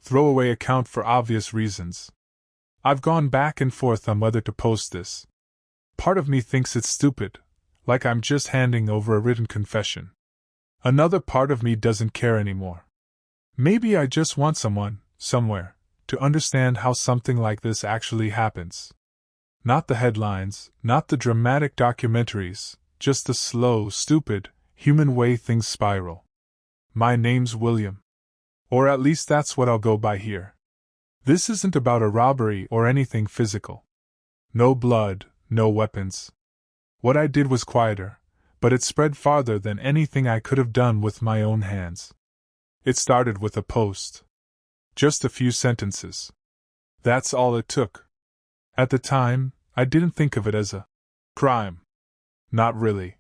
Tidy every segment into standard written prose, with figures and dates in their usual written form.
Throwaway account for obvious reasons. I've gone back and forth on whether to post this. Part of me thinks it's stupid, like I'm just handing over a written confession. Another part of me doesn't care anymore. Maybe I just want someone, somewhere, to understand how something like this actually happens. Not the headlines, not the dramatic documentaries, just the slow, stupid, human way things spiral. My name's William. Or at least that's what I'll go by here. This isn't about a robbery or anything physical. No blood, no weapons. What I did was quieter, but it spread farther than anything I could have done with my own hands. It started with a post. Just a few sentences. That's all it took. At the time, I didn't think of it as a crime. Not really.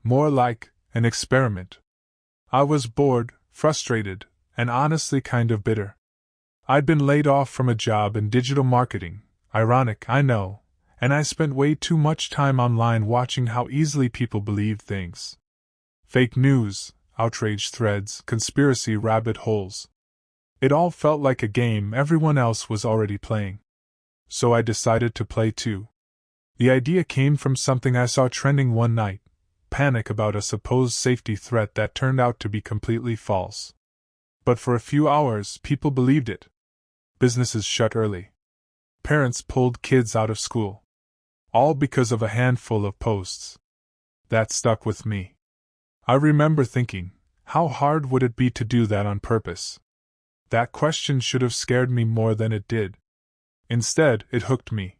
More like an experiment. I was bored, frustrated, and honestly kind of bitter. I'd been laid off from a job in digital marketing, ironic, I know, and I spent way too much time online watching how easily people believed things. Fake news, outrage threads, conspiracy rabbit holes. It all felt like a game everyone else was already playing. So I decided to play too. The idea came from something I saw trending one night: panic about a supposed safety threat that turned out to be completely false. But for a few hours, people believed it. Businesses shut early. Parents pulled kids out of school. All because of a handful of posts. That stuck with me. I remember thinking, how hard would it be to do that on purpose? That question should have scared me more than it did. Instead, it hooked me.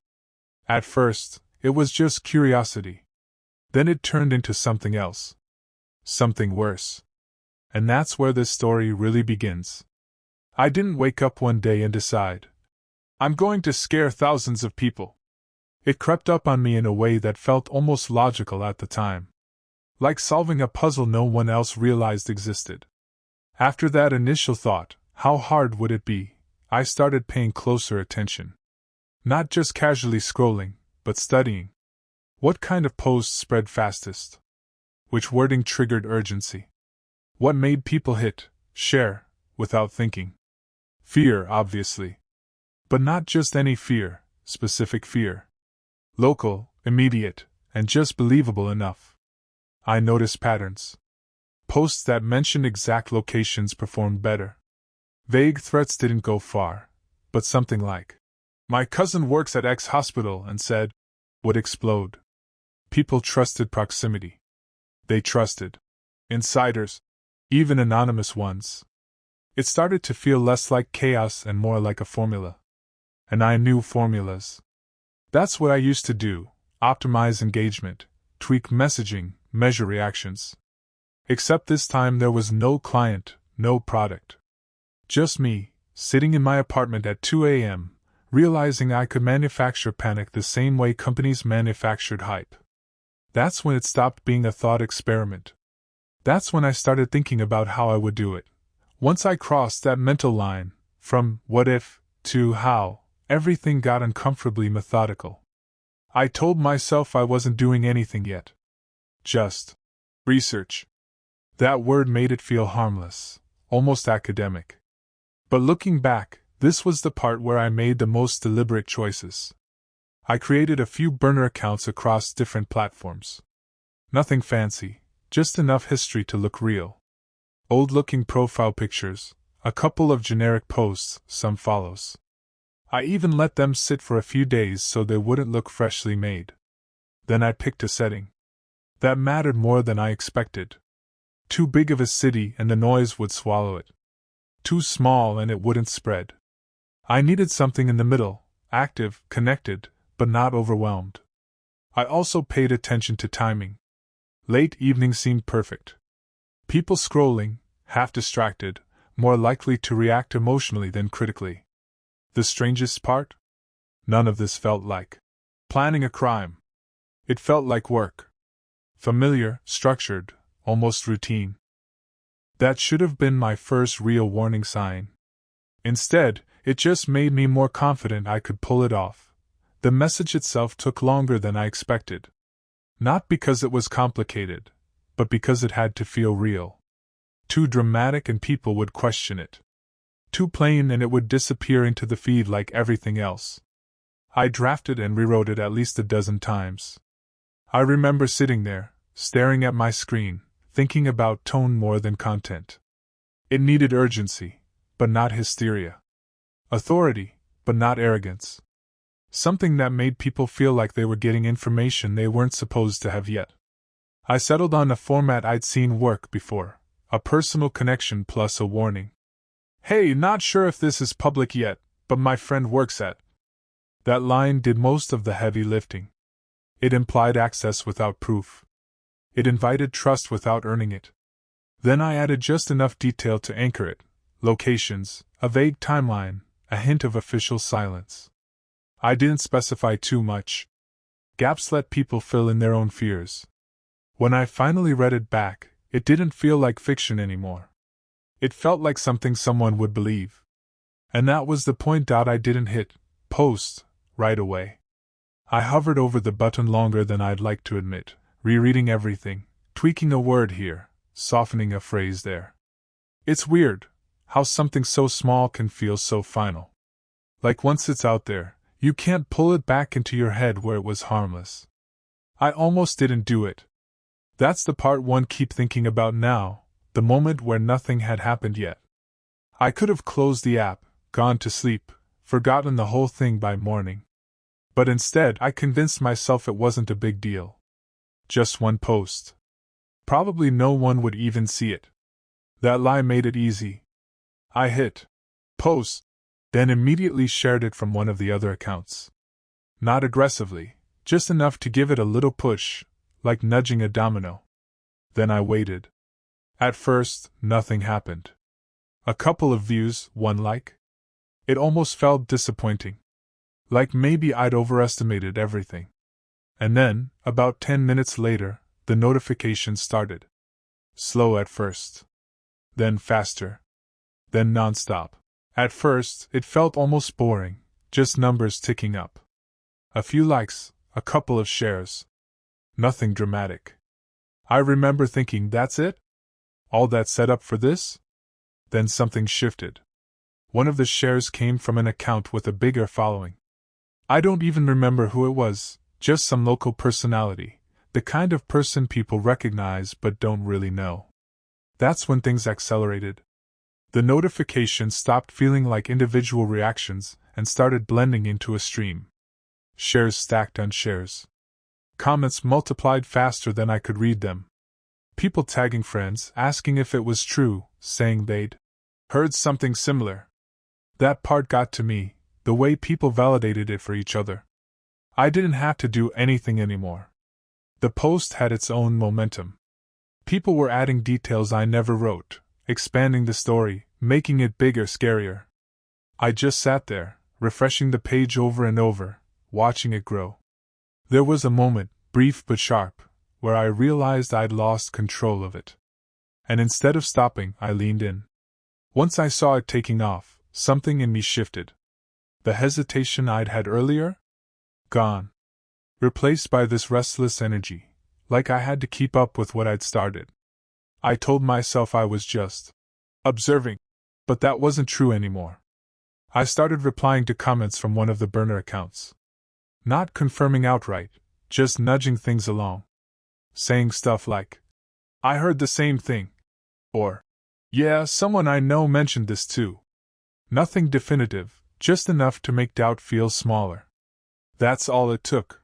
At first, it was just curiosity. Then it turned into something else. Something worse. And that's where this story really begins. I didn't wake up one day and decide, I'm going to scare thousands of people. It crept up on me in a way that felt almost logical at the time. Like solving a puzzle no one else realized existed. After that initial thought, how hard would it be, I started paying closer attention. Not just casually scrolling, but studying. What kind of posts spread fastest? Which wording triggered urgency? What made people hit share without thinking? Fear, obviously. But not just any fear, specific fear. Local, immediate, and just believable enough. I noticed patterns. Posts that mentioned exact locations performed better. Vague threats didn't go far, but something like, "My cousin works at X hospital and said," would explode. People trusted proximity. They trusted insiders, even anonymous ones. It started to feel less like chaos and more like a formula. And I knew formulas. That's what I used to do: optimize engagement, tweak messaging, measure reactions. Except this time there was no client, no product. Just me, sitting in my apartment at 2 a.m., realizing I could manufacture panic the same way companies manufactured hype. That's when it stopped being a thought experiment. That's when I started thinking about how I would do it. Once I crossed that mental line, from what if to how, everything got uncomfortably methodical. I told myself I wasn't doing anything yet. Just research. That word made it feel harmless, almost academic. But looking back, this was the part where I made the most deliberate choices. I created a few burner accounts across different platforms. Nothing fancy, just enough history to look real. Old-looking profile pictures, a couple of generic posts, some follows. I even let them sit for a few days so they wouldn't look freshly made. Then I picked a setting that mattered more than I expected. Too big of a city and the noise would swallow it. Too small and it wouldn't spread. I needed something in the middle, active, connected, but not overwhelmed. I also paid attention to timing. Late evening seemed perfect. People scrolling, half distracted, more likely to react emotionally than critically. The strangest part? None of this felt like planning a crime. It felt like work. Familiar, structured, almost routine. That should have been my first real warning sign. Instead, it just made me more confident I could pull it off. The message itself took longer than I expected. Not because it was complicated, but because it had to feel real. Too dramatic and people would question it. Too plain, and it would disappear into the feed like everything else. I drafted and rewrote it at least a dozen times. I remember sitting there, staring at my screen, thinking about tone more than content. It needed urgency, but not hysteria. Authority, but not arrogance. Something that made people feel like they were getting information they weren't supposed to have yet. I settled on a format I'd seen work before, a personal connection plus a warning. Hey, not sure if this is public yet, but my friend works at. That line did most of the heavy lifting. It implied access without proof. It invited trust without earning it. Then I added just enough detail to anchor it: locations, a vague timeline, a hint of official silence. I didn't specify too much. Gaps let people fill in their own fears. When I finally read it back, it didn't feel like fiction anymore. It felt like something someone would believe. And that was the point. I didn't hit post right away. I hovered over the button longer than I'd like to admit, rereading everything, tweaking a word here, softening a phrase there. It's weird how something so small can feel so final. Like once it's out there, you can't pull it back into your head where it was harmless. I almost didn't do it. That's the part one keep thinking about now, the moment where nothing had happened yet. I could have closed the app, gone to sleep, forgotten the whole thing by morning. But instead, I convinced myself it wasn't a big deal. Just one post. Probably no one would even see it. That lie made it easy. I hit post, then immediately shared it from one of the other accounts. Not aggressively, just enough to give it a little push, like nudging a domino. Then I waited. At first, nothing happened. A couple of views, one like. It almost felt disappointing. Like maybe I'd overestimated everything. And then, about 10 minutes later, the notification started. Slow at first. Then faster. Then nonstop. At first, it felt almost boring, just numbers ticking up. A few likes, a couple of shares. Nothing dramatic. I remember thinking, that's it? All that set up for this? Then something shifted. One of the shares came from an account with a bigger following. I don't even remember who it was, just some local personality, the kind of person people recognize but don't really know. That's when things accelerated. The notifications stopped feeling like individual reactions and started blending into a stream. Shares stacked on shares. Comments multiplied faster than I could read them. People tagging friends, asking if it was true, saying they'd heard something similar. That part got to me, the way people validated it for each other. I didn't have to do anything anymore. The post had its own momentum. People were adding details I never wrote, expanding the story, making it bigger, scarier. I just sat there, refreshing the page over and over, watching it grow. There was a moment, brief but sharp, where I realized I'd lost control of it. And instead of stopping, I leaned in. Once I saw it taking off, something in me shifted. The hesitation I'd had earlier? Gone. Replaced by this restless energy, like I had to keep up with what I'd started. I told myself I was just observing, but that wasn't true anymore. I started replying to comments from one of the burner accounts. Not confirming outright, just nudging things along. Saying stuff like, I heard the same thing. Or, yeah, someone I know mentioned this too. Nothing definitive, just enough to make doubt feel smaller. That's all it took.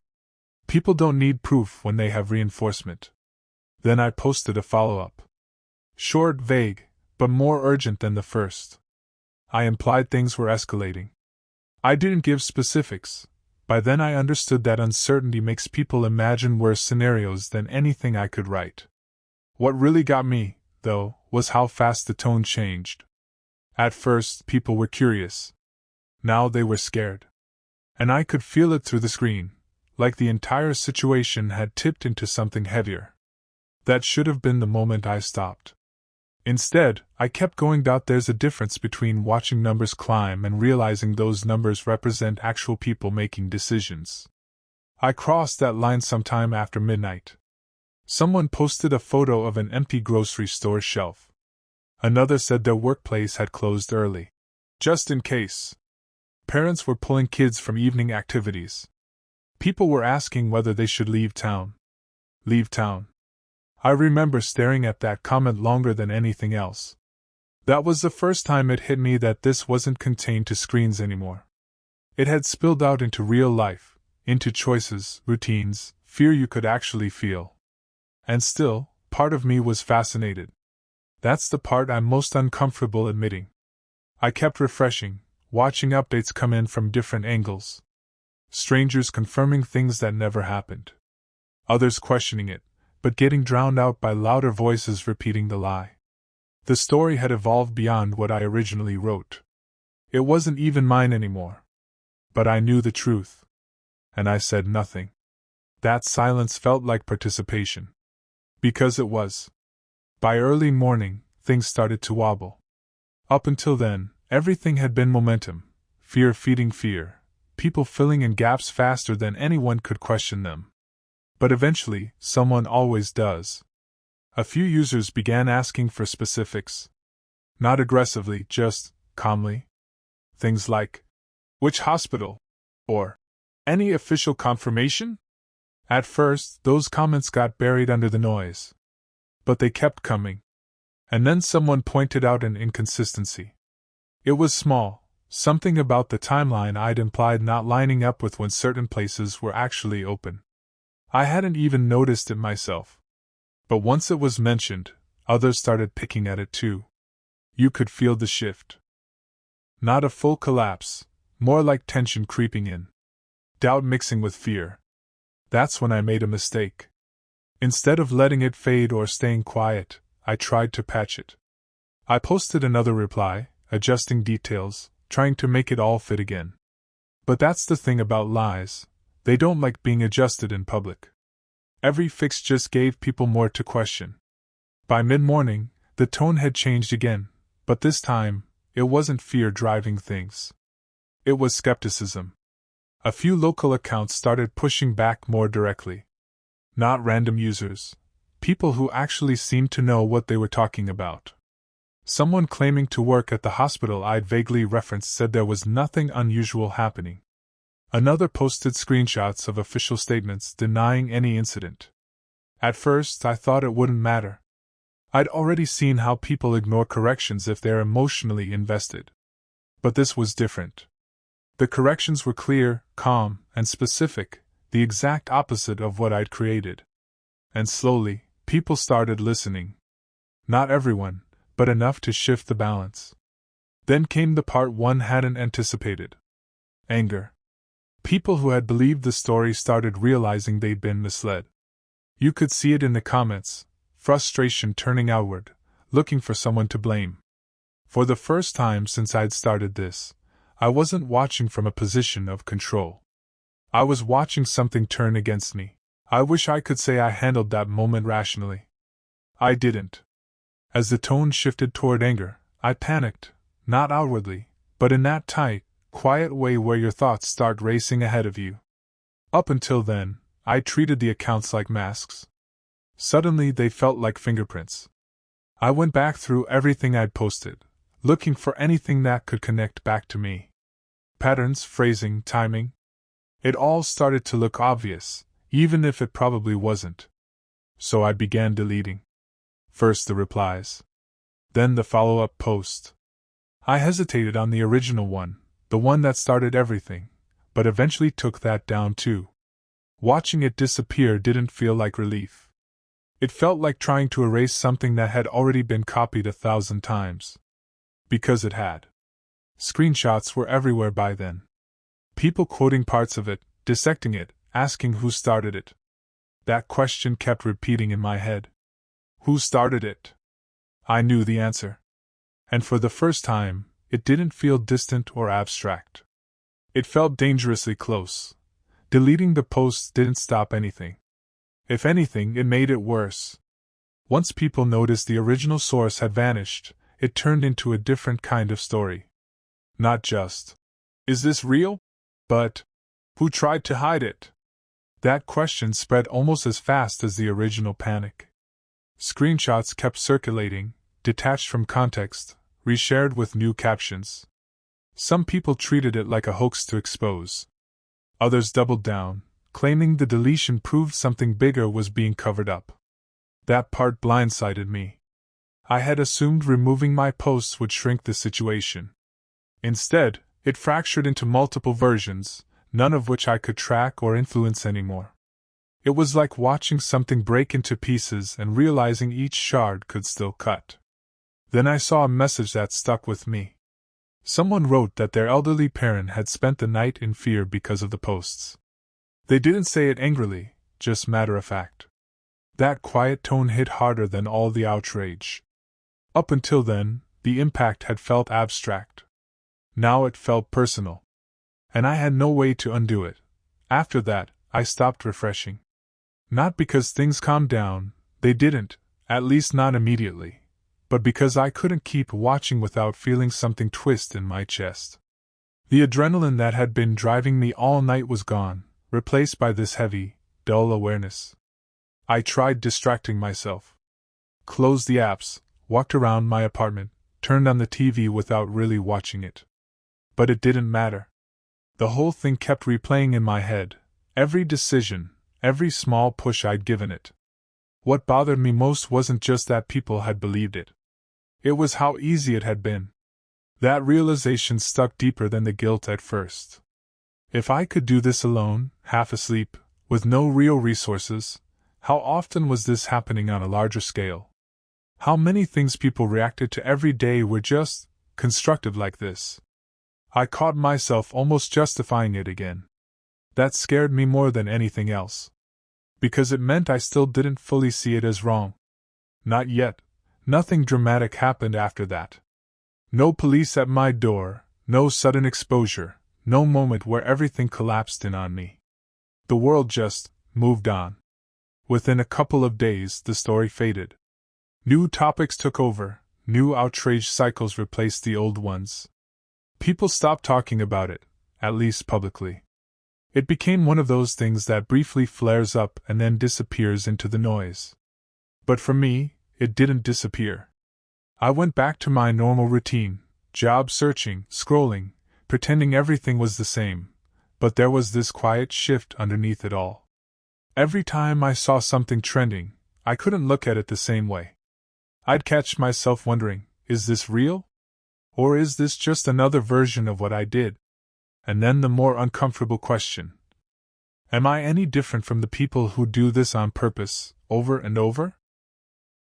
People don't need proof when they have reinforcement. Then I posted a follow-up. Short, vague, but more urgent than the first. I implied things were escalating. I didn't give specifics. By then I understood that uncertainty makes people imagine worse scenarios than anything I could write. What really got me, though, was how fast the tone changed. At first, people were curious. Now they were scared. And I could feel it through the screen, like the entire situation had tipped into something heavier. That should have been the moment I stopped. Instead, I kept going. There's a difference between watching numbers climb and realizing those numbers represent actual people making decisions. I crossed that line sometime after midnight. Someone posted a photo of an empty grocery store shelf. Another said their workplace had closed early. Just in case. Parents were pulling kids from evening activities. People were asking whether they should leave town. Leave town. I remember staring at that comment longer than anything else. That was the first time it hit me that this wasn't contained to screens anymore. It had spilled out into real life, into choices, routines, fear you could actually feel. And still, part of me was fascinated. That's the part I'm most uncomfortable admitting. I kept refreshing, watching updates come in from different angles. Strangers confirming things that never happened. Others questioning it, but getting drowned out by louder voices repeating the lie. The story had evolved beyond what I originally wrote. It wasn't even mine anymore. But I knew the truth. And I said nothing. That silence felt like participation. Because it was. By early morning, things started to wobble. Up until then, everything had been momentum, fear feeding fear, people filling in gaps faster than anyone could question them. But eventually, someone always does. A few users began asking for specifics. Not aggressively, just calmly. Things like, which hospital? Or, any official confirmation? At first, those comments got buried under the noise. But they kept coming. And then someone pointed out an inconsistency. It was small, something about the timeline I'd implied not lining up with when certain places were actually open. I hadn't even noticed it myself. But once it was mentioned, others started picking at it too. You could feel the shift. Not a full collapse, more like tension creeping in. Doubt mixing with fear. That's when I made a mistake. Instead of letting it fade or staying quiet, I tried to patch it. I posted another reply, adjusting details, trying to make it all fit again. But that's the thing about lies, they don't like being adjusted in public. Every fix just gave people more to question. By mid-morning, the tone had changed again, but this time, it wasn't fear driving things. It was skepticism. A few local accounts started pushing back more directly. Not random users. People who actually seemed to know what they were talking about. Someone claiming to work at the hospital I'd vaguely referenced said there was nothing unusual happening. Another posted screenshots of official statements denying any incident. At first, I thought it wouldn't matter. I'd already seen how people ignore corrections if they're emotionally invested. But this was different. The corrections were clear, calm, and specific, the exact opposite of what I'd created. And slowly, people started listening. Not everyone, but enough to shift the balance. Then came the part one hadn't anticipated. Anger. People who had believed the story started realizing they'd been misled. You could see it in the comments, frustration turning outward, looking for someone to blame. For the first time since I'd started this, I wasn't watching from a position of control. I was watching something turn against me. I wish I could say I handled that moment rationally. I didn't. As the tone shifted toward anger, I panicked, not outwardly, but in that tight, quiet way where your thoughts start racing ahead of you. Up until then, I treated the accounts like masks. Suddenly they felt like fingerprints. I went back through everything I'd posted, looking for anything that could connect back to me. Patterns, phrasing, timing. It all started to look obvious, even if it probably wasn't. So I began deleting. First the replies. Then the follow-up post. I hesitated on the original one, the one that started everything, but eventually took that down too. Watching it disappear didn't feel like relief. It felt like trying to erase something that had already been copied 1,000 times. Because it had. Screenshots were everywhere by then. People quoting parts of it, dissecting it, asking who started it. That question kept repeating in my head. Who started it? I knew the answer. And for the first time, it didn't feel distant or abstract. It felt dangerously close. Deleting the posts didn't stop anything. If anything, it made it worse. Once people noticed the original source had vanished, it turned into a different kind of story. Not just, is this real? But, who tried to hide it? That question spread almost as fast as the original panic. Screenshots kept circulating, detached from context, reshared with new captions. Some people treated it like a hoax to expose. Others doubled down, claiming the deletion proved something bigger was being covered up. That part blindsided me. I had assumed removing my posts would shrink the situation. Instead, it fractured into multiple versions, none of which I could track or influence anymore. It was like watching something break into pieces and realizing each shard could still cut. Then I saw a message that stuck with me. Someone wrote that their elderly parent had spent the night in fear because of the posts. They didn't say it angrily, just matter of fact. That quiet tone hit harder than all the outrage. Up until then, the impact had felt abstract. Now it felt personal. And I had no way to undo it. After that, I stopped refreshing. Not because things calmed down, they didn't, at least not immediately, but because I couldn't keep watching without feeling something twist in my chest. The adrenaline that had been driving me all night was gone, replaced by this heavy, dull awareness. I tried distracting myself. Closed the apps, walked around my apartment, turned on the TV without really watching it. But it didn't matter. The whole thing kept replaying in my head, every decision, every small push I'd given it. What bothered me most wasn't just that people had believed it. It was how easy it had been. That realization stuck deeper than the guilt at first. If I could do this alone, half asleep, with no real resources, how often was this happening on a larger scale? How many things people reacted to every day were just constructive like this? I caught myself almost justifying it again. That scared me more than anything else. Because it meant I still didn't fully see it as wrong. Not yet. Nothing dramatic happened after that. No police at my door, no sudden exposure, no moment where everything collapsed in on me. The world just moved on. Within a couple of days, the story faded. New topics took over, new outrage cycles replaced the old ones. People stopped talking about it, at least publicly. It became one of those things that briefly flares up and then disappears into the noise. But for me, it didn't disappear. I went back to my normal routine, job searching, scrolling, pretending everything was the same, but there was this quiet shift underneath it all. Every time I saw something trending, I couldn't look at it the same way. I'd catch myself wondering, is this real? Or is this just another version of what I did? And then the more uncomfortable question. Am I any different from the people who do this on purpose, over and over?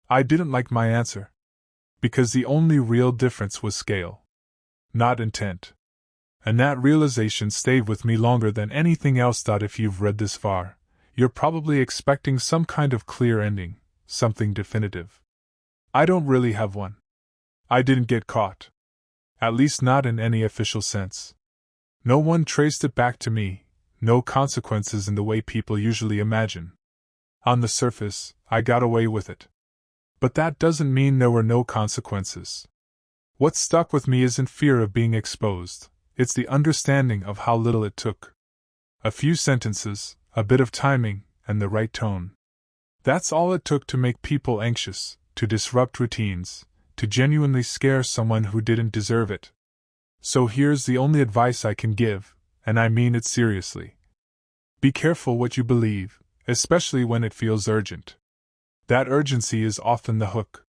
I didn't like my answer. Because the only real difference was scale. Not intent. And that realization stayed with me longer than anything else. If you've read this far, you're probably expecting some kind of clear ending, something definitive. I don't really have one. I didn't get caught. At least not in any official sense. No one traced it back to me, no consequences in the way people usually imagine. On the surface, I got away with it. But that doesn't mean there were no consequences. What stuck with me isn't fear of being exposed, it's the understanding of how little it took. A few sentences, a bit of timing, and the right tone. That's all it took to make people anxious, to disrupt routines, to genuinely scare someone who didn't deserve it. So here's the only advice I can give, and I mean it seriously. Be careful what you believe, especially when it feels urgent. That urgency is often the hook.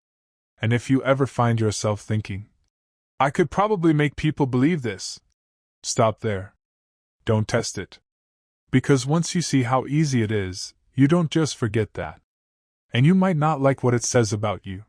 And if you ever find yourself thinking, I could probably make people believe this, stop there. Don't test it. Because once you see how easy it is, you don't just forget that. And you might not like what it says about you.